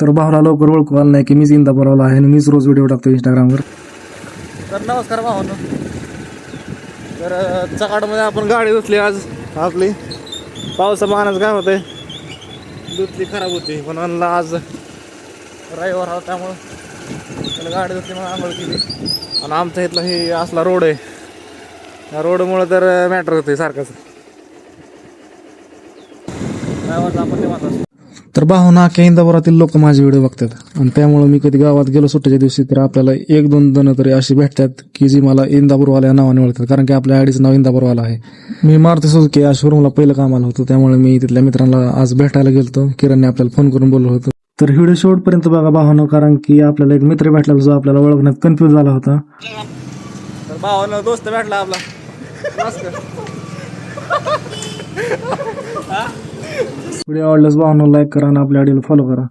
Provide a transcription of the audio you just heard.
तर भावला लवकर ओळखू आलं नाही की मीच इंदापूरवाला आहे आणि मीच रोज व्हिडिओ टाकतो इंस्टाग्रामवर. तर नमस्कार भावांनो. तर चकाडमध्ये आपण गाडी धुतली आज आपली. पावसामानाच काय होतंय, धुतली खराब होती पण म्हणलं आज रविवार होता त्यामुळं त्याला गाडी धुतली मग आंघोळ केली. आणि आमच्या इथला हे असला रोड आहे, या रोडमुळं तर मॅटर होते सारखंच. ड्रायव्हरचा आपण निवांत असतो. तर भावना अख्ख्या इंदापुरातील लोक माझे व्हिडिओ बघतात आणि त्यामुळे मी कधी गावात गेलो सुट्टीच्या दिवशी तर आपल्याला एक दोन जण तरी अशी भेटतात की जी मला इंदापूरवाला या नावाने ओळखतात, कारण की आपल्या आयडीचं नाव इंदापूरवाला आहे. मी मारुती सुझुकी या शोरूमला पहिलं कामाला होतो, त्यामुळे मी तिथल्या मित्रांना आज भेटायला गेलतो. किरणने आपल्याला फोन करून बोललो होतो. तर व्हिडिओ शेवटपर्यंत बघा भावना, कारण की आपल्याला एक मित्र भेटला जो आपल्याला ओळखण्यात कन्फ्युज झाला होता. तर भावानं दोस्त भेटला आपला. व्हिडिओ आवडल्यास भावना लाईक करा आणि आपल्या आयडीला फॉलो करा.